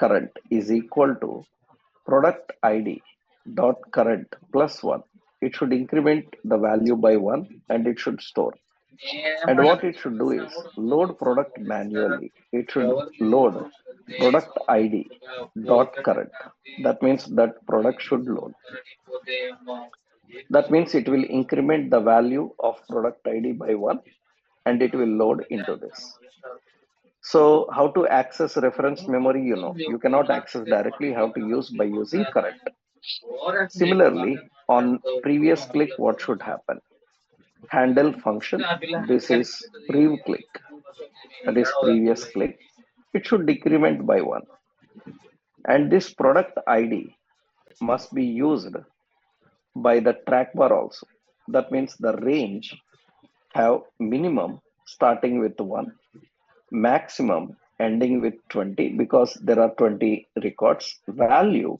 current is equal to product ID dot current plus 1. It should increment the value by 1 and it should store. And what it should do is load product manually. It should load product ID dot current. That means that product should load. That means it will increment the value of product ID by 1 and it will load into this. So how to access reference memory, you cannot access directly, how to use by using current. Similarly, on previous click, what should happen? Handle function, this is prev click, that is previous click. It should decrement by 1. And this product ID must be used by the track bar also. That means the range have minimum starting with 1, maximum ending with 20, because there are 20 records. Value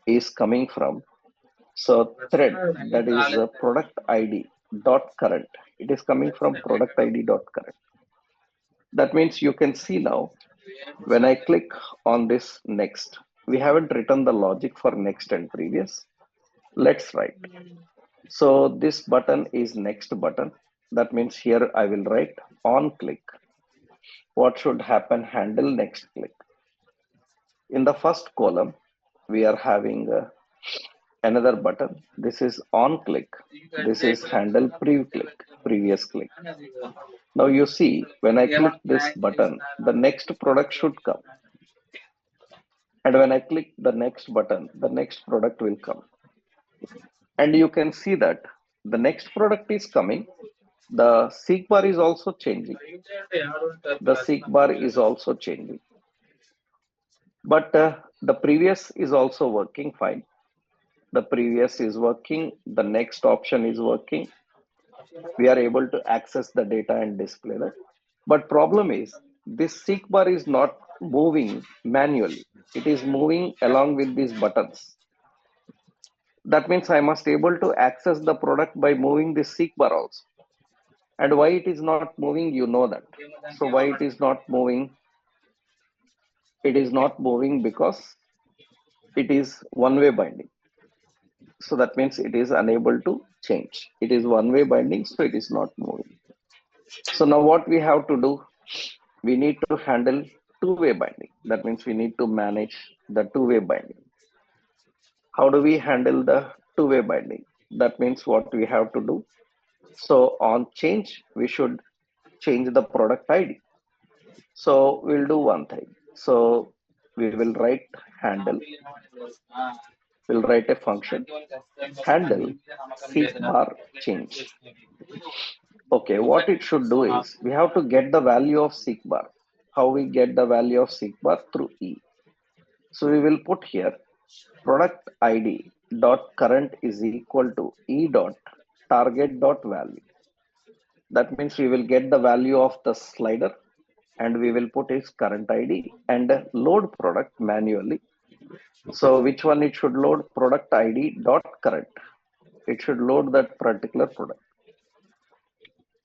is coming from, so thread, that is product ID dot current. It is coming from product ID dot current. That means you can see now, when I click on this next, we haven't written the logic for next and previous. Let's write. So this button is next button. That means here I will write on click. What should happen? Handle next click. In the first column, we are having another button. This is on click. This is handle click, previous click. Now you see, when I click this button, the next product should come. And when I click the next button, the next product will come. And you can see that the next product is coming. The seek bar is also changing. The seek bar is also changing. But the previous is also working fine. The previous is working. The next option is working. We are able to access the data and display that. But problem is, this seek bar is not moving manually. It is moving along with these buttons. That means I must able to access the product by moving this seek bar also. And why it is not moving, you know that. So why it is not moving? It is not moving because it is one-way binding. So that means it is unable to change. It is one-way binding, so it is not moving. So now what we have to do? We need to handle two-way binding. That means we need to manage the two-way binding. How do we handle the two-way binding? That means what we have to do. So on change, we should change the product ID. So we'll do one thing. So we will write handle. We'll write a function handle seek bar change. Okay, what it should do is we have to get the value of seek bar. How we get the value of seek bar? Through E. So we will put here product ID dot current is equal to E dot target dot value. That means we will get the value of the slider and we will put its current ID and load product manually. So which one it should load? Product ID dot current. It should load that particular product.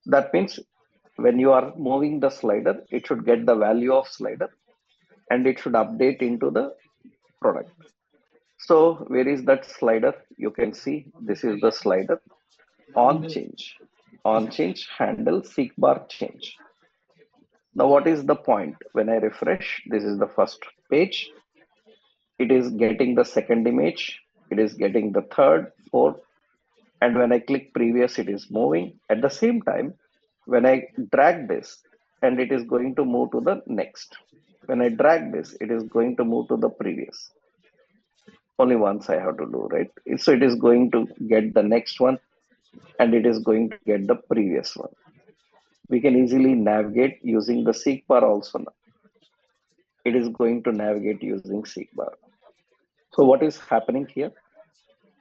That means when you are moving the slider, it should get the value of slider and it should update into the product. So where is that slider? You can see this is the slider on change. On change handle seek bar change. Now what is the point? When I refresh, this is the first page. It is getting the second image. It is getting the third, fourth. And when I click previous, it is moving. At the same time, when I drag this, and it is going to move to the next. When I drag this, it is going to move to the previous. Only once I have to do, right? So it is going to get the next one, and it is going to get the previous one. We can easily navigate using the seek bar also now. It is going to navigate using seek bar. So what is happening here?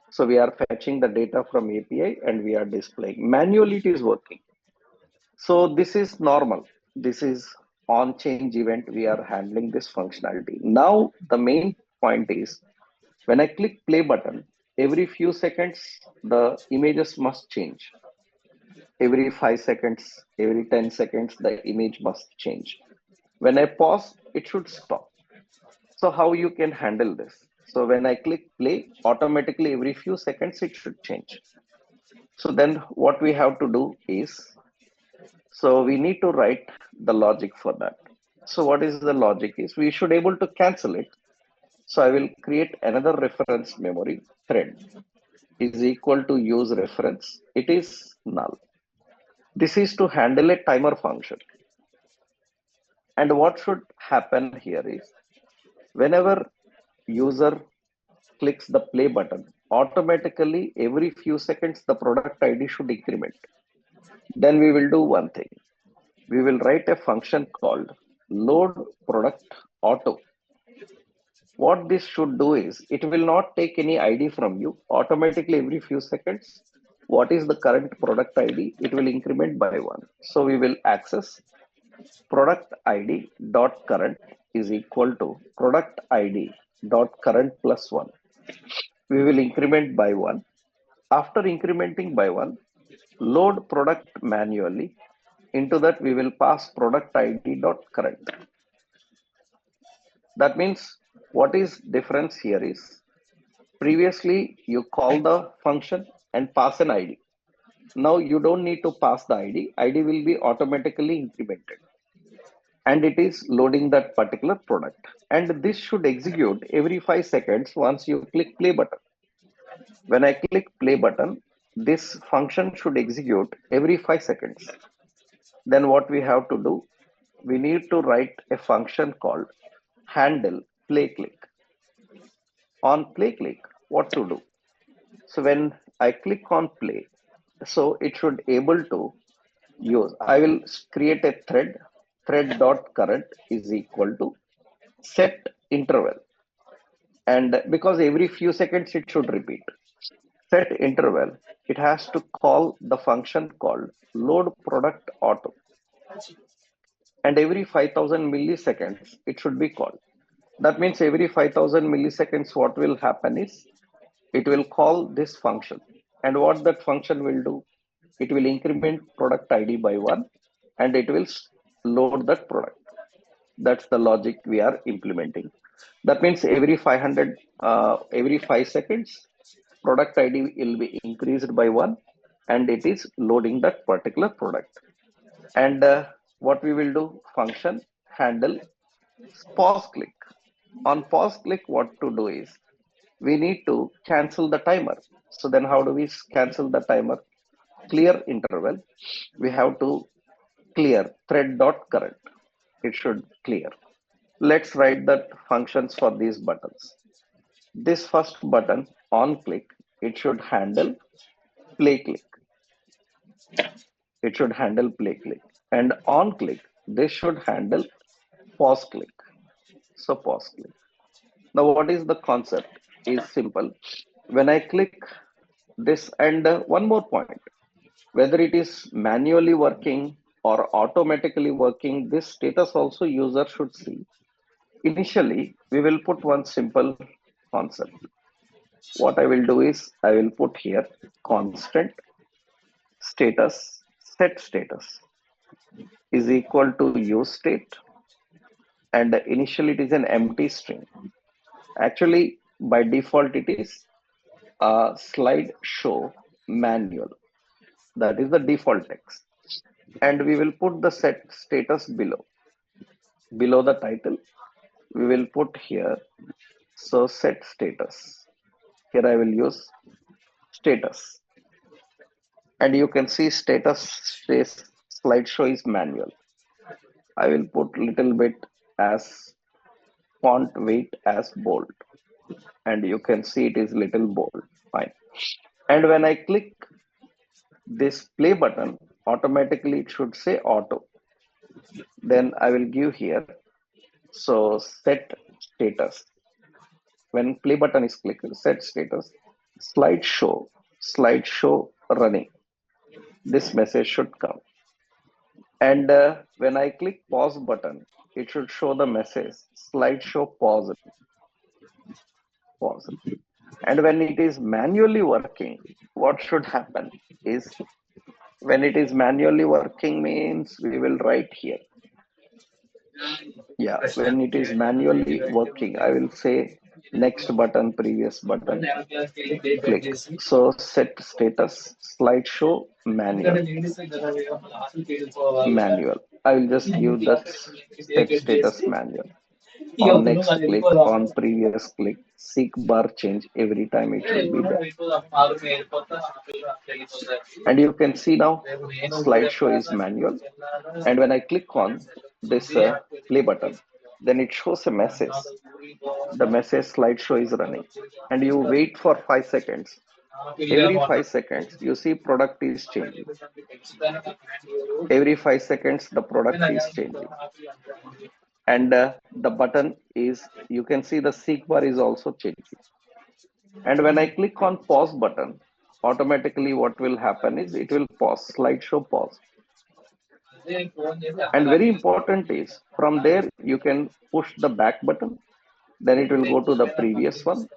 So we are fetching the data from API and we are displaying. Manually it is working. So this is normal. This is on change event. We are handling this functionality. Now the main point is when I click play button, every few seconds, the images must change. Every 5 seconds, every 10 seconds, the image must change. When I pause, it should stop. So how you can handle this? So when I click play, automatically every few seconds it should change. So then what we have to do is, so we need to write the logic for that. So what is the logic is we should able to cancel it. So I will create another reference memory thread is equal to use reference. It is null. This is to handle a timer function. And what should happen here is whenever user clicks the play button, automatically every few seconds the product ID should increment. Then we will do one thing. We will write a function called load product auto. What this should do is it will not take any ID from you. Automatically every few seconds, what is the current product ID? It will increment by one. So we will access product ID dot current is equal to product ID dot current plus one. We will increment by one. After incrementing by one, load product manually. Into that we will pass product ID dot current. That means what is difference here is previously you call the function and pass an ID. Now you don't need to pass the ID. ID will be automatically incremented and it is loading that particular product. And this should execute every 5 seconds once you click play button. When I click play button, this function should execute every 5 seconds. Then what we have to do, we need to write a function called handle play click. On play click, what to do? So when I click on play, so it should able to use, I will create a thread dot current is equal to set interval. And because every few seconds it should repeat, set interval, it has to call the function called load product auto. And every 5000 milliseconds, it should be called. That means every 5000 milliseconds, what will happen is it will call this function. And what that function will do, it will increment product ID by one and it will load that product. That's the logic we are implementing. That means every 500, every 5 seconds, product ID will be increased by one and it is loading that particular product. And what we will do, function handle pause click. On pause click, what to do is we need to cancel the timer. So then how do we cancel the timer? Clear interval. We have to clear thread dot current. It should clear. Let's write that functions for these buttons. This first button on click, it should handle play click. It should handle play click. And on click, this should handle pause click. So pause click. Now what is the concept is simple. When I click this and one more point, whether it is manually working or automatically working, this status also user should see. Initially, we will put one simple concept. What I will do is I will put here constant status set status is equal to use state and initially it is an empty string. Actually, by default, it is a slide show manual. That is the default text. And we will put the set status below. Below the title, we will put here, so set status. Here I will use status. And you can see status says slideshow is manual. I will put little bit as font weight as bold. And you can see it is little bold. Fine. And when I click this play button, automatically it should say auto. Then I will give here, so set status. When play button is clicked, set status, slideshow running. This message should come. And when I click pause button, it should show the message slideshow pause. Pause. And when it is manually working, what should happen is when it is manually working means we will write here Yeah, when it is manually working, I will say next button, previous button, click. So set status, slideshow, manual, manual. I will just give the set status manual. On next click, on previous click, seek bar change every time it should be there. And you can see now slideshow is manual. And when I click on this play button, then it shows a message. The message slideshow is running. And you wait for 5 seconds. Every 5 seconds, you see product is changing. Every 5 seconds, the product is changing. And the button is, you can see the seek bar is also changing. And when I click on pause button, automatically what will happen is it will pause, slideshow pause. And very important is from there you can push the back button, then it will go to the previous one,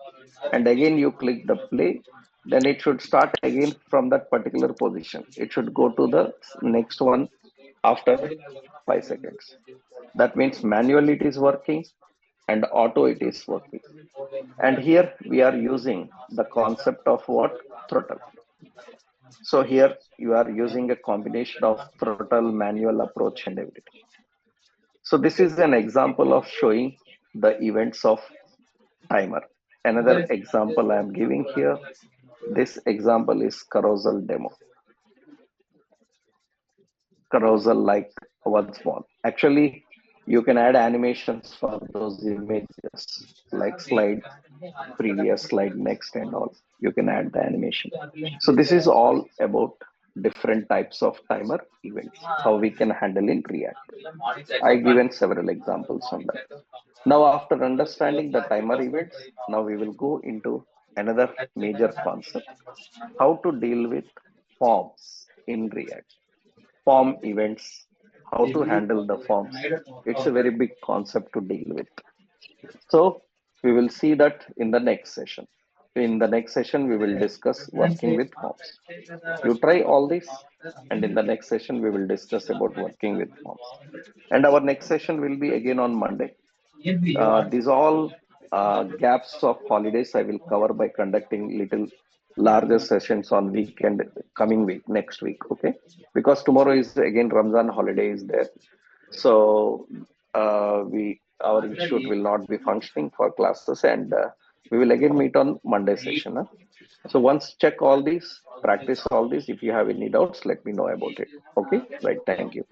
and again you click the play, then it should start again from that particular position. It should go to the next one after 5 seconds. That means manually it is working and auto it is working. And here we are using the concept of what? Throttle. So here you are using a combination of throttle, manual approach and everything. So this is an example of showing the events of timer. Another example I am giving here, this example is carousel demo. Carousel like once more. Actually, you can add animations for those images like slide, previous slide, next and all. You can add the animation. So this is all about different types of timer events, how we can handle in React. I given several examples on that. Now, after understanding the timer events, now we will go into another major concept, how to deal with forms in React. Form events, how to handle the forms. It's a very big concept to deal with. So we will see that in the next session. In the next session, we will discuss working with forms. You try all this, and in the next session, we will discuss about working with forms. And our next session will be again on Monday. These all gaps of holidays I will cover by conducting little larger sessions on weekend coming week next week. Okay, because tomorrow is again Ramzan holiday is there, so we our institute will not be functioning for classes, and we will again meet on Monday session. Huh? So once check all these, practice all these. If you have any doubts, let me know about it. Okay, right? Thank you.